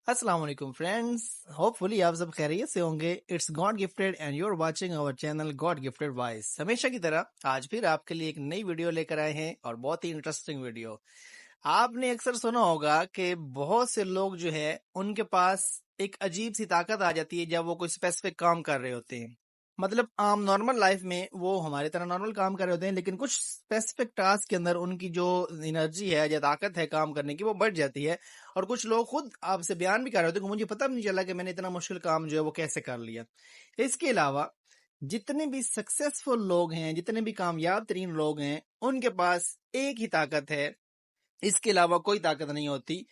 السلام علیکم friends, hope فلی آپ سب خیریت سے ہوں گے. It's God gifted and you are watching our channel God gifted voice. ہمیشہ کی طرح آج پھر آپ کے لیے ایک نئی ویڈیو لے کر آئے ہیں اور بہت ہی انٹرسٹنگ ویڈیو. آپ نے اکثر سنا ہوگا کہ بہت سے لوگ جو ہے ان کے پاس ایک عجیب سی طاقت آ جاتی ہے جب وہ کوئی اسپیسیفک کام کر رہے ہوتے ہیں. مطلب عام نارمل لائف میں وہ ہمارے طرح نارمل کام کر رہے ہوتے ہیں، لیکن کچھ اسپیسیفک ٹاسک کے اندر ان کی جو انرجی ہے یا طاقت ہے کام کرنے کی وہ بڑھ جاتی ہے. اور کچھ لوگ خود آپ سے بیان بھی کر رہے ہوتے ہیں کہ مجھے پتہ بھی نہیں چلا کہ میں نے اتنا مشکل کام جو ہے وہ کیسے کر لیا. اس کے علاوہ جتنے بھی سکسیسفل لوگ ہیں، جتنے بھی کامیاب ترین لوگ ہیں، ان کے پاس ایک ہی طاقت ہے، اس کے علاوہ کوئی طاقت نہیں ہوتی،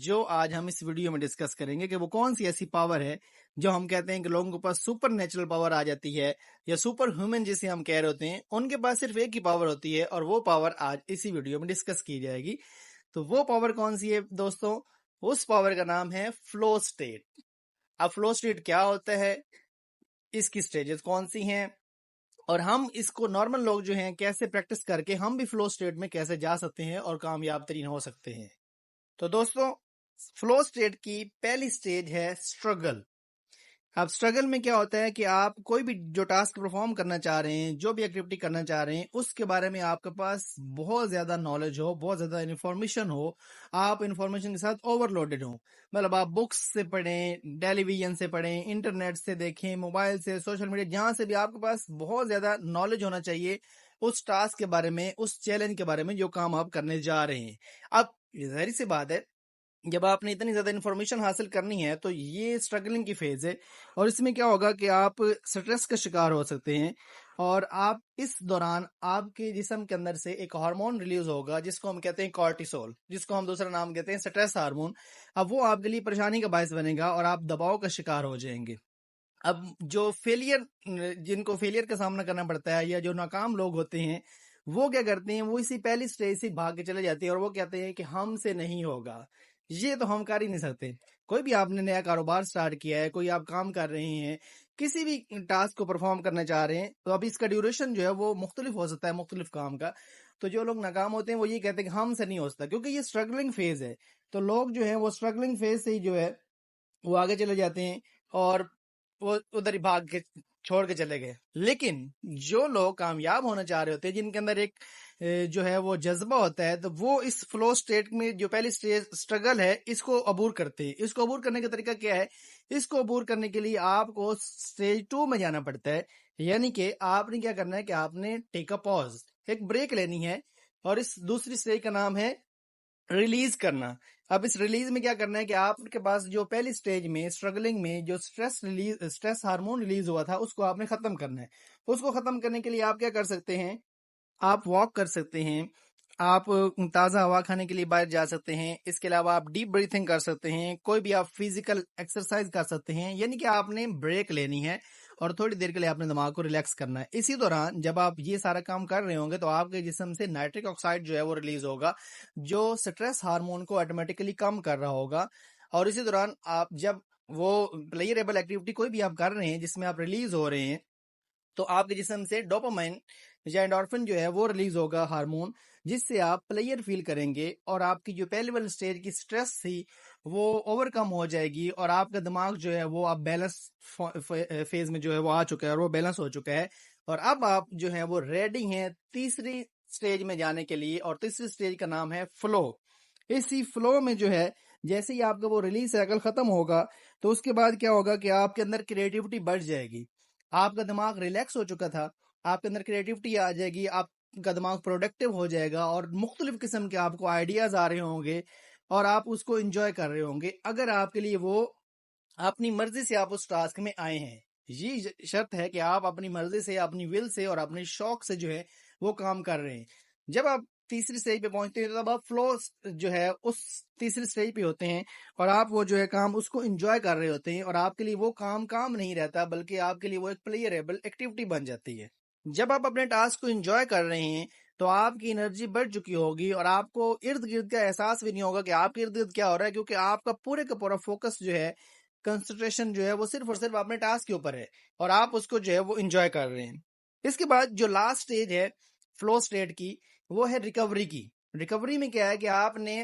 جو آج ہم اس ویڈیو میں ڈسکس کریں گے کہ وہ کون سی ایسی پاور ہے جو ہم کہتے ہیں کہ لوگوں کے پاس سپر نیچرل پاور آ جاتی ہے یا سپر ہیومن جسے ہم کہہ رہے ہوتے ہیں. ان کے پاس صرف ایک ہی پاور ہوتی ہے اور وہ پاور آج اسی ویڈیو میں ڈسکس کی جائے گی. تو وہ پاور کون سی ہے دوستوں؟ اس پاور کا نام ہے فلو اسٹیٹ. اب فلو اسٹیٹ کیا ہوتا ہے، اس کی سٹیجز کون سی ہیں، اور ہم اس کو نارمل لوگ جو ہیں کیسے پریکٹس کر کے ہم بھی فلو اسٹیٹ میں کیسے جا سکتے ہیں اور کامیاب ترین ہو سکتے ہیں. تو دوستوں، فلو اسٹیٹ کی پہلی سٹیج ہے اسٹرگل. اب اسٹرگل میں کیا ہوتا ہے کہ آپ کوئی بھی جو ٹاسک پرفارم کرنا چاہ رہے ہیں، جو بھی ایکٹیویٹی کرنا چاہ رہے ہیں، اس کے بارے میں آپ کے پاس بہت زیادہ نالج ہو، بہت زیادہ انفارمیشن ہو، آپ انفارمیشن کے ساتھ اوور لوڈڈ ہوں. مطلب آپ بکس سے پڑھیں، ٹیلی ویژن سے پڑھیں، انٹرنیٹ سے دیکھیں، موبائل سے، سوشل میڈیا، جہاں سے بھی آپ کے پاس بہت زیادہ نالج ہونا چاہیے اس ٹاسک کے بارے میں، اس چیلنج کے بارے میں جو کام آپ کرنے جا رہے ہیں. اب ظاہر سی بات ہے، جب آپ نے اتنی زیادہ انفارمیشن حاصل کرنی ہے تو یہ اسٹرگلنگ کی فیز ہے، اور اس میں کیا ہوگا کہ آپ سٹریس کا شکار ہو سکتے ہیں. اور آپ اس دوران آپ کے جسم کے اندر سے ایک ہارمون ریلیز ہوگا جس کو ہم کہتے ہیں کارٹیسول، جس کو ہم دوسرا نام کہتے ہیں سٹریس ہارمون. اب وہ آپ کے لیے پریشانی کا باعث بنے گا اور آپ دباؤ کا شکار ہو جائیں گے. اب جو جن کو فیلئر کا سامنا کرنا پڑتا ہے یا جو ناکام لوگ ہوتے ہیں، وہ کیا کرتے ہیں، وہ اسی پہلی سٹیج سے بھاگ کے چلے جاتے ہیں اور وہ کہتے ہیں کہ ہم سے نہیں ہوگا، یہ تو ہم کر ہی نہیں سکتے. کوئی بھی آپ نے نیا کاروبار سٹارٹ کیا ہے، کوئی آپ کام کر رہے ہیں، کسی بھی ٹاسک کو پرفارم کرنا چاہ رہے ہیں، تو اب اس کا ڈیوریشن جو ہے وہ مختلف ہو سکتا ہے مختلف کام کا. تو جو لوگ ناکام ہوتے ہیں وہ یہ کہتے ہیں کہ ہم سے نہیں ہو سکتا، کیونکہ یہ اسٹرگلنگ فیز ہے. تو لوگ جو ہیں وہ اسٹرگلنگ فیز سے ہی جو ہے وہ آگے چلے جاتے ہیں اور وہ ادھر ہی بھاگ کے چھوڑ کے چلے گئے. لیکن جو لوگ کامیاب ہونا چاہ رہے ہوتے ہیں، جن کے اندر ایک جو ہے وہ جذبہ ہوتا ہے، تو وہ اس فلو سٹیٹ میں جو پہلی سٹیج اسٹرگل ہے اس کو عبور کرتے ہیں. اس کو عبور کرنے کا طریقہ کیا ہے؟ اس کو عبور کرنے کے لیے آپ کو سٹیج 2 میں جانا پڑتا ہے. یعنی کہ آپ نے کیا کرنا ہے کہ آپ نے ٹیک اے پاز، ایک بریک لینی ہے، اور اس دوسری سٹیج کا نام ہے ریلیز کرنا. اب اس ریلیز میں کیا کرنا ہے کہ آپ کے پاس جو پہلی سٹیج میں اسٹرگلنگ میں جو سٹریس ہارمون ریلیز ہوا تھا اس کو آپ نے ختم کرنا ہے. اس کو ختم کرنے کے لیے آپ کیا کر سکتے ہیں؟ آپ واک کر سکتے ہیں، آپ تازہ ہوا کھانے کے لیے باہر جا سکتے ہیں، اس کے علاوہ آپ ڈیپ بریتھنگ کر سکتے ہیں، کوئی بھی آپ فزیکل ایکسرسائز کر سکتے ہیں. یعنی کہ آپ نے بریک لینی ہے اور تھوڑی دیر کے لیے آپ نے دماغ کو ریلیکس کرنا ہے. اسی دوران جب آپ یہ سارا کام کر رہے ہوں گے تو آپ کے جسم سے نائٹرک آکسائڈ جو ہے وہ ریلیز ہوگا، جو سٹریس ہارمون کو آٹومیٹکلی کم کر رہا ہوگا. اور اسی دوران آپ جب وہ پلیئریبل ایکٹیویٹی کوئی بھی آپ کر رہے ہیں جس میں آپ ریلیز ہو رہے ہیں، تو آپ کے جسم سے ڈوپامائن یا انڈورفن جو ہے وہ ریلیز ہوگا ہارمون، جس سے آپ پلیئر فیل کریں گے اور آپ کی جو پہلی والی سٹیج کی سٹریس تھی وہ اوور کم ہو جائے گی، اور آپ کا دماغ جو ہے وہ اب بیلنس فیز میں جو ہے وہ آ چکا ہے اور وہ بیلنس ہو چکا ہے. اور اب آپ جو ہے وہ ریڈی ہیں تیسری سٹیج میں جانے کے لیے، اور تیسری سٹیج کا نام ہے فلو. اسی فلو میں جو ہے جیسے ہی آپ کا وہ ریلیز سائیکل ختم ہوگا تو اس کے بعد کیا ہوگا کہ آپ کے اندر کریٹیوٹی بڑھ جائے گی. آپ کا دماغ ریلیکس ہو چکا تھا، آپ کے اندر کریٹیوٹی آ جائے گی، آپ کا دماغ پروڈکٹیو ہو جائے گا اور مختلف قسم کے آپ کو آئیڈیاز آ رہے ہوں گے اور آپ اس کو انجوائے کر رہے ہوں گے، اگر آپ کے لیے وہ اپنی مرضی سے آپ اس ٹاسک میں آئے ہیں. یہ شرط ہے کہ آپ اپنی مرضی سے، اپنی ول سے اور اپنے شوق سے جو ہے وہ کام کر رہے ہیں. جب آپ تیسری سٹیج پہ پہنچتے ہیں تو تب آپ فلو جو ہے اس تیسری سٹیج پہ ہوتے ہیں اور آپ وہ جو ہے کام اس کو انجوائے کر رہے ہوتے ہیں، اور آپ کے لیے وہ کام نہیں رہتا بلکہ آپ کے لیے وہ ایک پلیئریبل ایکٹیویٹی بن جاتی ہے. جب آپ اپنے ٹاسک کو انجوائے کر رہے ہیں تو آپ کی انرجی بڑھ چکی ہوگی اور آپ کو ارد گرد کا احساس بھی نہیں ہوگا کہ آپ کے ارد گرد کیا ہو رہا ہے، کیونکہ آپ کا پورے کا پورا فوکس جو ہے، کنسنٹریشن جو ہے وہ صرف اور صرف اپنے ٹاسک کے اوپر ہے اور آپ اس کو جو ہے وہ انجوائے کر رہے ہیں. اس کے بعد جو لاسٹ سٹیج ہے فلو سٹیٹ کی، وہ ہے ریکوری کی. ریکوری میں کیا ہے کہ آپ نے